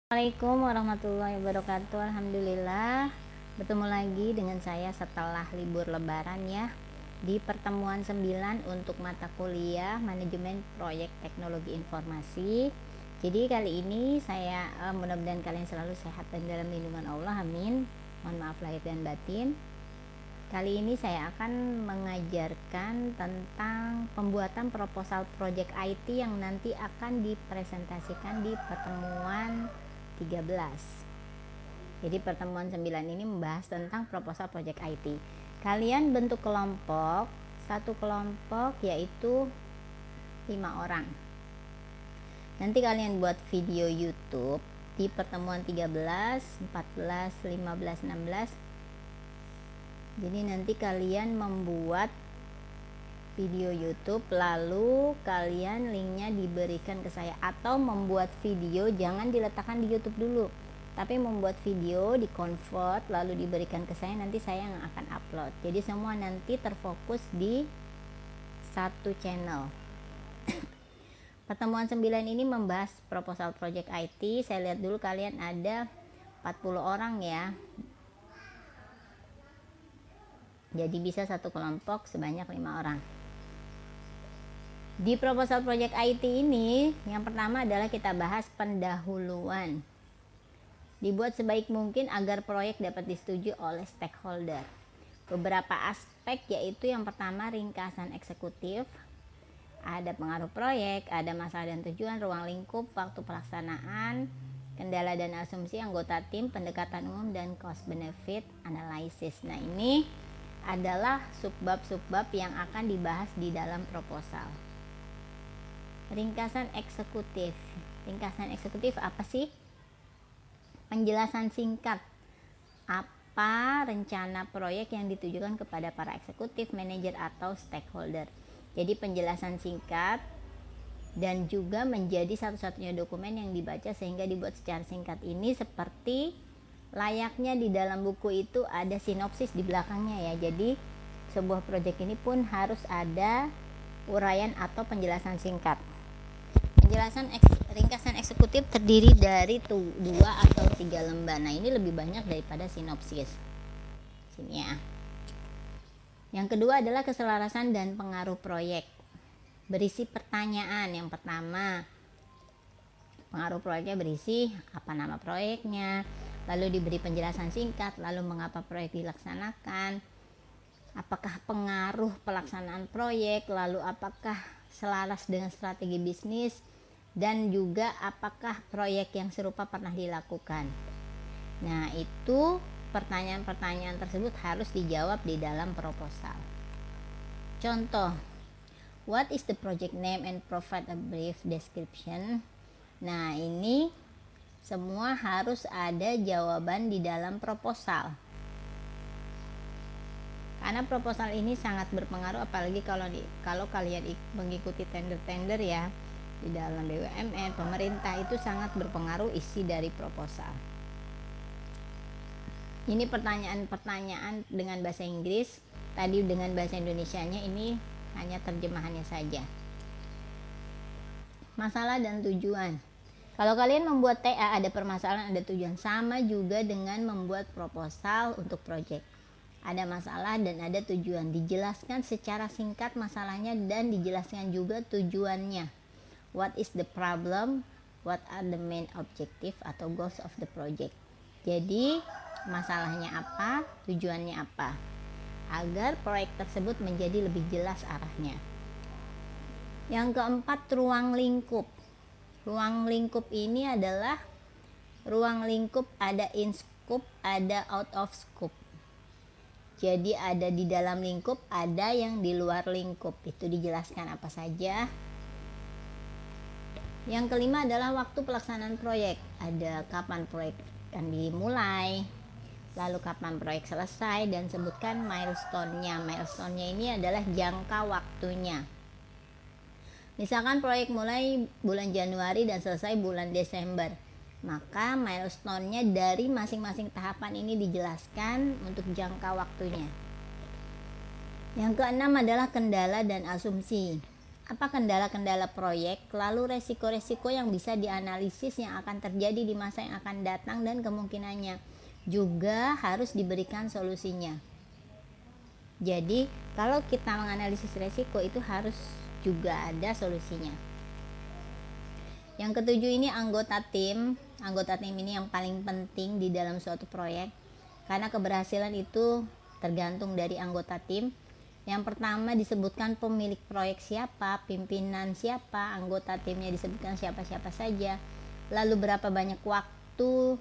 Assalamualaikum warahmatullahi wabarakatuh. Alhamdulillah bertemu lagi dengan saya setelah libur lebaran ya, di pertemuan 9 untuk mata kuliah manajemen proyek teknologi informasi. Jadi kali ini saya mudah-mudahan kalian selalu sehat dan dalam lindungan Allah, amin. Mohon maaf lahir dan batin. Kali ini saya akan mengajarkan tentang pembuatan proposal project IT yang nanti akan dipresentasikan di pertemuan 13. Jadi pertemuan 9 ini membahas tentang proposal project IT. Kalian bentuk kelompok, satu kelompok yaitu 5 orang. Nanti kalian buat video YouTube di pertemuan 13, 14, 15, 16. Jadi nanti kalian membuat video YouTube, lalu kalian linknya diberikan ke saya, atau membuat video jangan diletakkan di YouTube dulu, tapi membuat video di convert lalu diberikan ke saya, nanti saya yang akan upload. Jadi semua nanti terfokus di satu channel. Pertemuan 9 ini membahas proposal project IT. Saya lihat dulu kalian ada 40 orang ya. Jadi bisa satu kelompok sebanyak 5 orang. Di proposal project IT ini, yang pertama adalah kita bahas pendahuluan. Dibuat sebaik mungkin agar proyek dapat disetujui oleh stakeholder. Beberapa aspek yaitu yang pertama ringkasan eksekutif, ada pengaruh proyek, ada masalah dan tujuan, ruang lingkup, waktu pelaksanaan, kendala dan asumsi anggota tim, pendekatan umum, dan cost benefit analysis. Nah, ini adalah subbab-subbab yang akan dibahas di dalam proposal. Ringkasan eksekutif. Ringkasan eksekutif apa sih? Penjelasan singkat apa rencana proyek yang ditujukan kepada para eksekutif, manajer, atau stakeholder. Jadi penjelasan singkat dan juga menjadi satu-satunya dokumen yang dibaca sehingga dibuat secara singkat. Ini seperti layaknya di dalam buku itu ada sinopsis di belakangnya ya. Jadi sebuah proyek ini pun harus ada uraian atau penjelasan singkat. Penjelasan ringkasan eksekutif terdiri dari 2 atau 3 lembar. Nah, ini lebih banyak daripada sinopsis. Sini ya. Yang kedua adalah keselarasan dan pengaruh proyek. Berisi pertanyaan. Yang pertama, pengaruh proyeknya berisi apa nama proyeknya, lalu diberi penjelasan singkat, lalu mengapa proyek dilaksanakan, apakah pengaruh pelaksanaan proyek, lalu apakah selaras dengan strategi bisnis, dan juga apakah proyek yang serupa pernah dilakukan. Nah, itu pertanyaan-pertanyaan tersebut harus dijawab di dalam proposal. Contoh, what is the project name and provide a brief description. Nah, ini semua harus ada jawaban di dalam proposal. Karena proposal ini sangat berpengaruh, apalagi kalau kalian mengikuti tender-tender ya, di dalam BUMN, pemerintah, itu sangat berpengaruh isi dari proposal. Ini pertanyaan-pertanyaan dengan bahasa Inggris, tadi dengan bahasa Indonesianya, ini hanya terjemahannya saja. Masalah dan tujuan. Kalau kalian membuat TA ada permasalahan, ada tujuan, sama juga dengan membuat proposal untuk proyek. Ada masalah dan ada tujuan, dijelaskan secara singkat masalahnya dan dijelaskan juga tujuannya. What is the problem? What are the main objective atau goals of the project? Jadi masalahnya apa, tujuannya apa, agar proyek tersebut menjadi lebih jelas arahnya. Yang keempat, ruang lingkup. Ruang lingkup ini adalah ruang lingkup ada in scope, ada out of scope. Jadi ada di dalam lingkup, ada yang di luar lingkup. Itu dijelaskan apa saja. Yang kelima adalah waktu pelaksanaan proyek. Ada kapan proyek akan dimulai, lalu kapan proyek selesai, dan sebutkan milestone-nya. Milestone-nya ini adalah jangka waktunya. Misalkan proyek mulai bulan Januari dan selesai bulan Desember, maka milestone-nya dari masing-masing tahapan ini dijelaskan untuk jangka waktunya. Yang keenam adalah kendala dan asumsi. apa kendala-kendala proyek, lalu resiko-resiko yang bisa dianalisis yang akan terjadi di masa yang akan datang dan kemungkinannya juga harus diberikan solusinya. Jadi kalau kita menganalisis resiko itu harus juga ada solusinya. Yang ketujuh ini anggota tim. Anggota tim ini yang paling penting di dalam suatu proyek, karena keberhasilan itu tergantung dari anggota tim. Yang pertama disebutkan pemilik proyek siapa, pimpinan siapa, anggota timnya disebutkan siapa-siapa saja, lalu berapa banyak waktu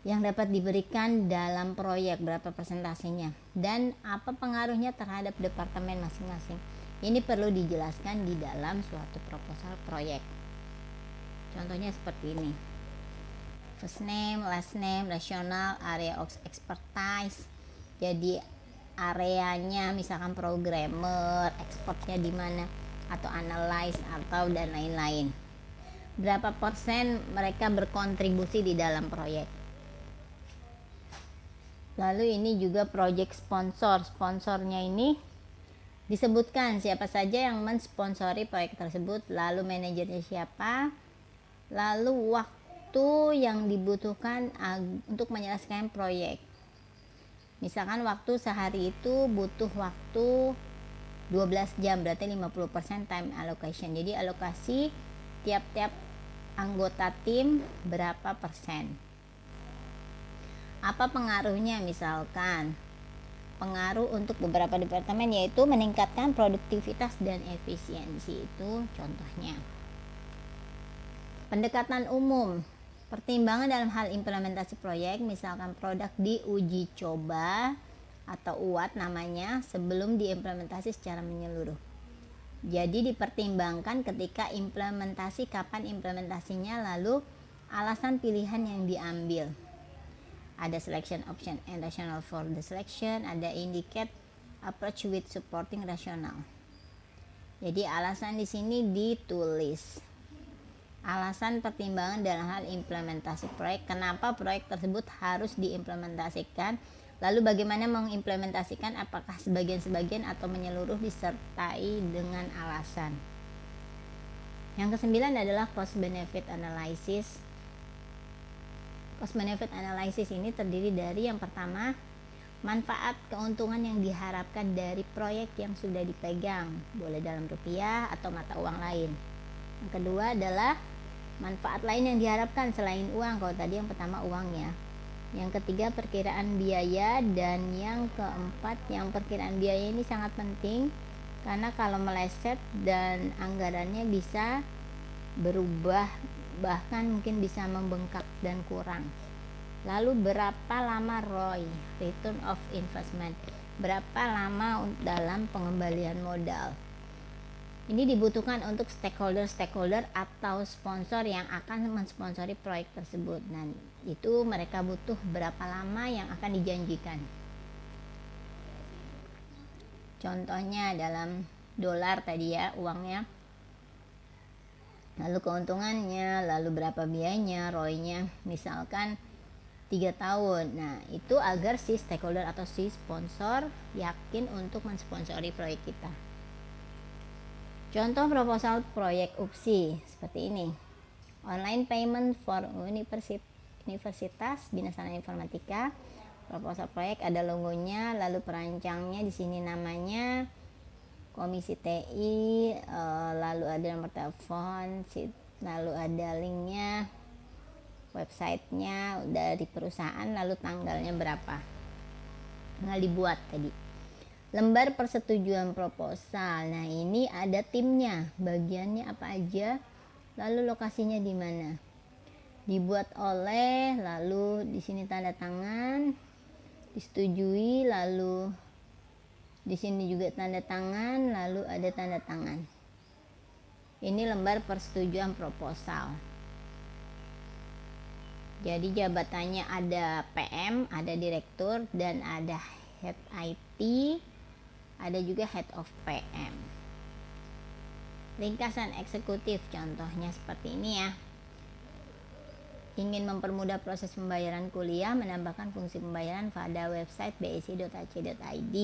yang dapat diberikan dalam proyek, berapa persentasenya, dan apa pengaruhnya terhadap departemen masing-masing. Ini perlu dijelaskan di dalam suatu proposal proyek. Contohnya seperti ini: first name, last name, rasional, area of expertise. Jadi areanya misalkan programmer, expertnya di mana, atau analyze, atau dan lain-lain. Berapa persen mereka berkontribusi di dalam proyek. Lalu ini juga project sponsor. Sponsornya ini disebutkan siapa saja yang mensponsori proyek tersebut, lalu manajernya siapa, lalu waktu yang dibutuhkan untuk menyelesaikan proyek. Misalkan waktu sehari itu butuh waktu 12 jam, berarti 50% time allocation. Jadi alokasi tiap-tiap anggota tim berapa persen. Apa pengaruhnya? Misalkan pengaruh untuk beberapa departemen yaitu meningkatkan produktivitas dan efisiensi, itu contohnya. Pendekatan umum. Pertimbangan dalam hal implementasi proyek, misalkan produk diuji coba atau UAT namanya sebelum diimplementasi secara menyeluruh. Jadi dipertimbangkan ketika implementasi, kapan implementasinya, lalu alasan pilihan yang diambil. Ada selection option and rationale for the selection, ada indicate approach with supporting rationale. Jadi alasan di sini ditulis. Alasan pertimbangan dalam hal implementasi proyek, kenapa proyek tersebut harus diimplementasikan, lalu bagaimana mengimplementasikan, apakah sebagian-sebagian atau menyeluruh, disertai dengan alasan. Yang kesembilan adalah cost benefit analysis. Cost benefit analysis ini terdiri dari yang pertama, manfaat keuntungan yang diharapkan dari proyek yang sudah dipegang, boleh dalam rupiah atau mata uang lain. Yang kedua adalah manfaat lain yang diharapkan selain uang, kalau tadi yang pertama uang ya. Yang ketiga perkiraan biaya, dan yang keempat, yang perkiraan biaya ini sangat penting karena kalau meleset dan anggarannya bisa berubah, bahkan mungkin bisa membengkak dan kurang. Lalu berapa lama ROI, return of investment, berapa lama dalam pengembalian modal. Ini dibutuhkan untuk stakeholder atau sponsor yang akan mensponsori proyek tersebut. Dan itu mereka butuh berapa lama yang akan dijanjikan. Contohnya dalam dolar tadi ya, uangnya. Lalu keuntungannya, lalu berapa biayanya, ROI-nya, misalkan 3 tahun. Nah, itu agar si stakeholder atau si sponsor yakin untuk mensponsori proyek kita. Contoh proposal proyek UPSI seperti ini. Online payment for Universitas Bina Sarana Informatika. Proposal proyek ada logonya, lalu perancangnya di sini namanya Komisi TI, lalu ada nomor telepon, lalu ada linknya, websitenya dari perusahaan, lalu tanggalnya berapa. Tinggal dibuat tadi. Lembar persetujuan proposal. Nah, ini ada timnya, bagiannya apa aja, lalu lokasinya di mana. Dibuat oleh, lalu di sini tanda tangan, disetujui, lalu di sini juga tanda tangan, lalu ada tanda tangan. Ini lembar persetujuan proposal. Jadi jabatannya ada PM, ada direktur, dan ada head IT, ada juga head of PM. Ringkasan eksekutif contohnya seperti ini ya. Ingin mempermudah proses pembayaran kuliah, menambahkan fungsi pembayaran pada website bsi.ac.id.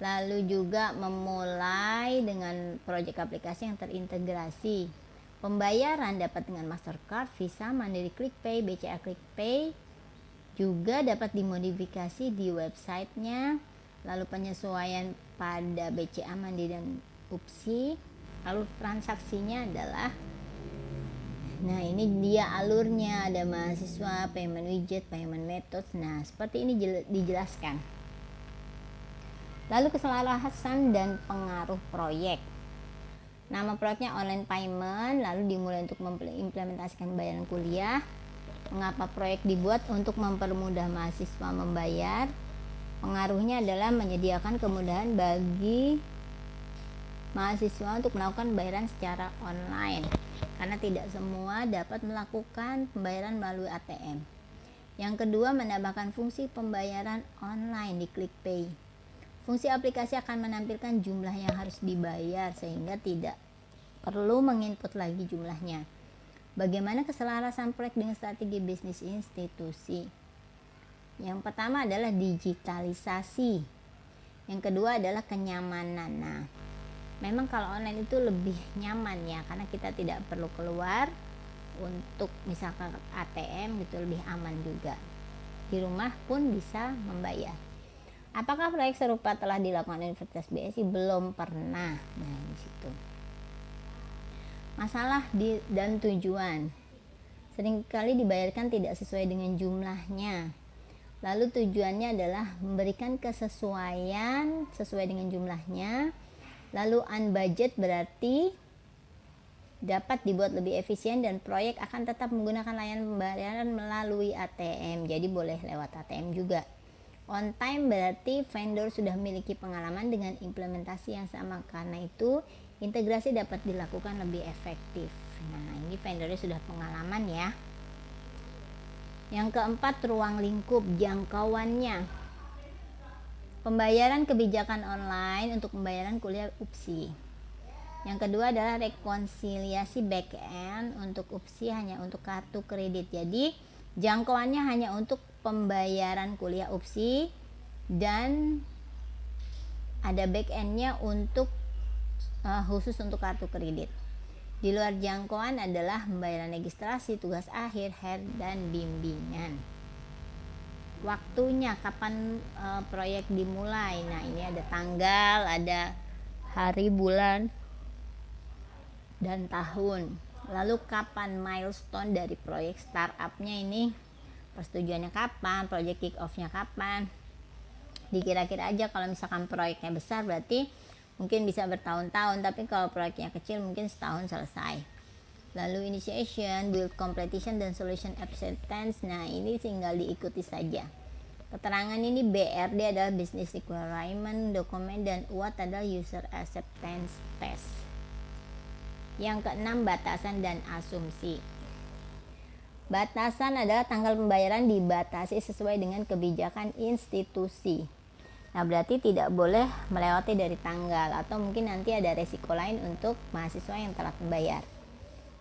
Lalu juga memulai dengan proyek aplikasi yang terintegrasi. Pembayaran dapat dengan Mastercard, Visa, Mandiri QlikPay, BCA QlikPay. Juga dapat dimodifikasi di websitenya. Lalu penyesuaian pada BCA, Mandiri, dan UPSI. Lalu transaksinya adalah, nah ini dia alurnya, ada mahasiswa, payment widget, payment methods. Nah seperti ini dijelaskan. Lalu keselarasan dan pengaruh proyek. Nama proyeknya online payment, lalu dimulai untuk mengimplementasikan pembayaran kuliah. Mengapa proyek dibuat? Untuk mempermudah mahasiswa membayar. Pengaruhnya adalah menyediakan kemudahan bagi mahasiswa untuk melakukan pembayaran secara online, karena tidak semua dapat melakukan pembayaran melalui ATM. Yang kedua, menambahkan fungsi pembayaran online di QlikPay. Fungsi aplikasi akan menampilkan jumlah yang harus dibayar sehingga tidak perlu menginput lagi jumlahnya. Bagaimana keselarasan proyek dengan strategi bisnis institusi? Yang pertama adalah digitalisasi. Yang kedua adalah kenyamanan. Nah, memang kalau online itu lebih nyaman ya, karena kita tidak perlu keluar untuk misalkan ATM gitu, lebih aman juga. Di rumah pun bisa membayar. Apakah proyek serupa telah dilakukan Universitas BSI? Belum pernah. Nah, di situ. Masalah dan tujuan. Seringkali dibayarkan tidak sesuai dengan jumlahnya. Lalu tujuannya adalah memberikan kesesuaian sesuai dengan jumlahnya. Lalu unbudget berarti dapat dibuat lebih efisien dan proyek akan tetap menggunakan layanan pembayaran melalui ATM. Jadi boleh lewat ATM juga. On time berarti vendor sudah memiliki pengalaman dengan implementasi yang sama, karena itu integrasi dapat dilakukan lebih efektif. Nah, ini vendornya sudah pengalaman ya. Yang keempat, ruang lingkup jangkauannya. Pembayaran kebijakan online untuk pembayaran kuliah UPSI. Yang kedua adalah rekonsiliasi back end untuk UPSI hanya untuk kartu kredit. Jadi jangkauannya hanya untuk pembayaran kuliah UPSI dan ada back endnya untuk khusus untuk kartu kredit. Di luar jangkauan adalah pembayaran registrasi, tugas akhir, dan bimbingan. Waktunya kapan proyek dimulai? Nah, ini ada tanggal, ada hari, bulan, dan tahun. Lalu kapan milestone dari proyek startupnya ini? Persetujuannya kapan, project kick off-nya kapan. Dikira-kira aja, kalau misalkan proyeknya besar berarti mungkin bisa bertahun-tahun, tapi kalau proyeknya kecil mungkin setahun selesai. Lalu initiation, build completion, dan solution acceptance. Nah, ini tinggal diikuti saja. Keterangan ini BRD adalah business requirement dokumen dan UAT adalah user acceptance test. Yang keenam, batasan dan asumsi. Batasan adalah tanggal pembayaran dibatasi sesuai dengan kebijakan institusi. Nah, berarti tidak boleh melewati dari tanggal, atau mungkin nanti ada resiko lain untuk mahasiswa yang telat membayar.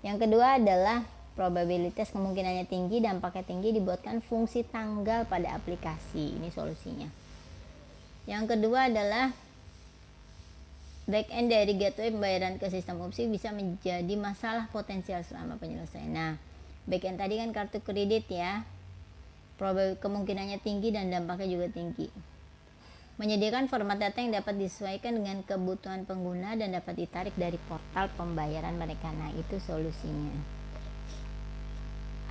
Yang kedua adalah probabilitas, kemungkinannya tinggi, dampaknya tinggi, dibuatkan fungsi tanggal pada aplikasi. Ini solusinya. Yang kedua adalah back end dari gateway pembayaran ke sistem UPSI bisa menjadi masalah potensial selama penyelesaian. Nah, back end tadi kan kartu kredit ya, kemungkinannya tinggi dan dampaknya juga tinggi. Menyediakan format data yang dapat disesuaikan dengan kebutuhan pengguna dan dapat ditarik dari portal pembayaran mereka. Nah, itu solusinya.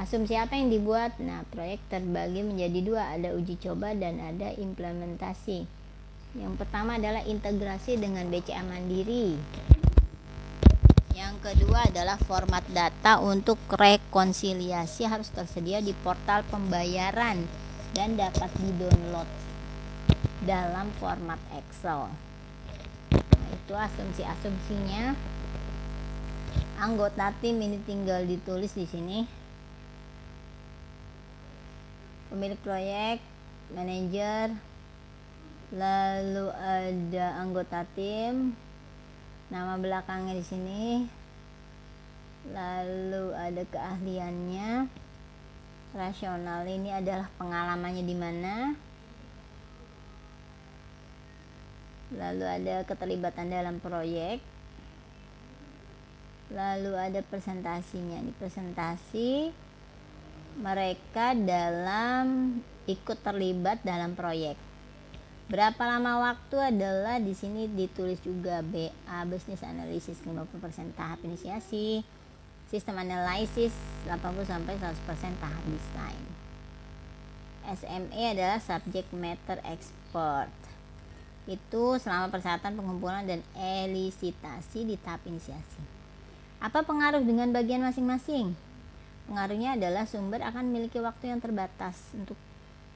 Asumsi apa yang dibuat? Nah, proyek terbagi menjadi dua, ada uji coba dan ada implementasi. Yang pertama adalah integrasi dengan BCA Mandiri. Yang kedua adalah format data untuk rekonsiliasi harus tersedia di portal pembayaran dan dapat di-download dalam format Excel. Nah, itu asumsi-asumsinya. Anggota tim ini tinggal ditulis di sini. Pemilik proyek, manajer, lalu ada anggota tim, nama belakangnya di sini, lalu ada keahliannya, rasional ini adalah pengalamannya di mana, lalu ada keterlibatan dalam proyek, lalu ada presentasinya. Di presentasi mereka dalam ikut terlibat dalam proyek. Berapa lama waktu adalah di sini ditulis juga BA Business Analysis 50% tahap inisiasi, Sistem Analisis 80 sampai 100% tahap desain. SME adalah Subject Matter Expert. Itu selama persyaratan pengumpulan dan elisitasi di tahap inisiasi. Apa pengaruh dengan bagian masing-masing? Pengaruhnya adalah sumber akan memiliki waktu yang terbatas untuk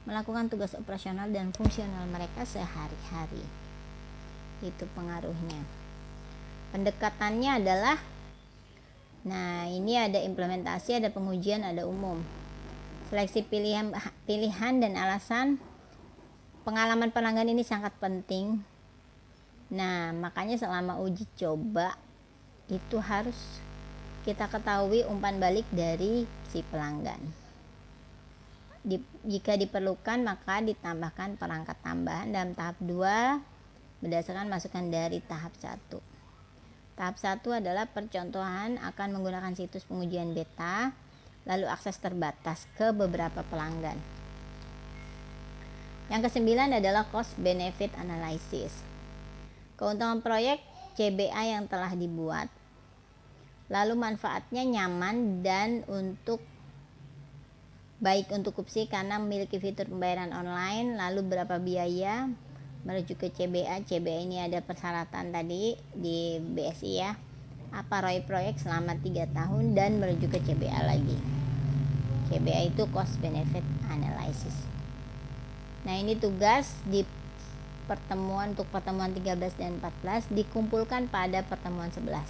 melakukan tugas operasional dan fungsional mereka sehari-hari. Itu pengaruhnya. Pendekatannya adalah, nah ini ada implementasi, ada pengujian, ada umum. Seleksi pilihan dan alasan. Pengalaman pelanggan ini sangat penting. Nah, makanya selama uji coba itu harus kita ketahui umpan balik dari si pelanggan. Jika diperlukan maka ditambahkan perangkat tambahan dalam tahap 2 berdasarkan masukan dari tahap 1. Tahap 1 adalah percontohan akan menggunakan situs pengujian beta, lalu akses terbatas ke beberapa pelanggan. Yang ke-9 adalah cost benefit analysis. Keuntungan proyek CBA yang telah dibuat, lalu manfaatnya nyaman dan baik untuk KUPSI karena memiliki fitur pembayaran online, lalu berapa biaya merujuk ke CBA. CBA ini ada persyaratan tadi di BSI ya. Apa ROI proyek selama 3 tahun dan merujuk ke CBA lagi. CBA itu cost benefit analysis. Nah, ini tugas di untuk pertemuan 13 dan 14 dikumpulkan pada pertemuan 11.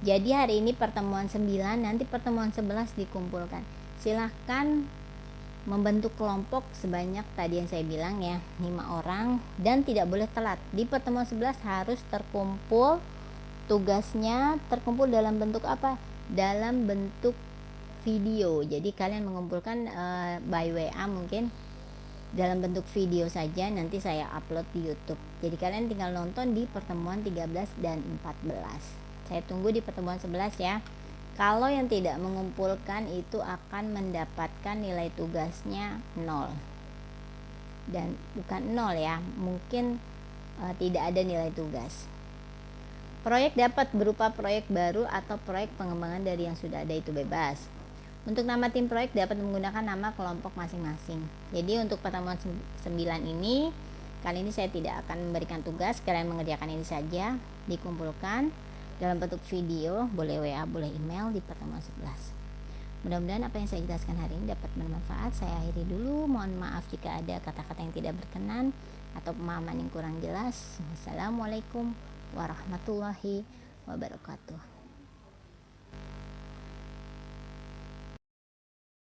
Jadi hari ini pertemuan 9, nanti pertemuan 11 dikumpulkan. Silahkan membentuk kelompok sebanyak tadi yang saya bilang ya, 5 orang dan tidak boleh telat. Di pertemuan 11 harus terkumpul, tugasnya terkumpul dalam bentuk apa? Dalam bentuk video. Jadi kalian mengumpulkan by WA mungkin dalam bentuk video saja, nanti saya upload di YouTube. Jadi kalian tinggal nonton di pertemuan 13 dan 14. Saya tunggu di pertemuan 11 ya. Kalau yang tidak mengumpulkan itu akan mendapatkan nilai tugasnya 0. Dan bukan 0 ya, mungkin tidak ada nilai tugas. Proyek dapat berupa proyek baru atau proyek pengembangan dari yang sudah ada, itu bebas. Untuk nama tim proyek dapat menggunakan nama kelompok masing-masing. Jadi untuk pertemuan 9 ini, kali ini saya tidak akan memberikan tugas, kalian mengerjakan ini saja, dikumpulkan dalam bentuk video, boleh WA, boleh email di pertemuan 11. Mudah-mudahan apa yang saya jelaskan hari ini dapat bermanfaat. Saya akhiri dulu, mohon maaf jika ada kata-kata yang tidak berkenan atau pemahaman yang kurang jelas. Wassalamualaikum warahmatullahi wabarakatuh.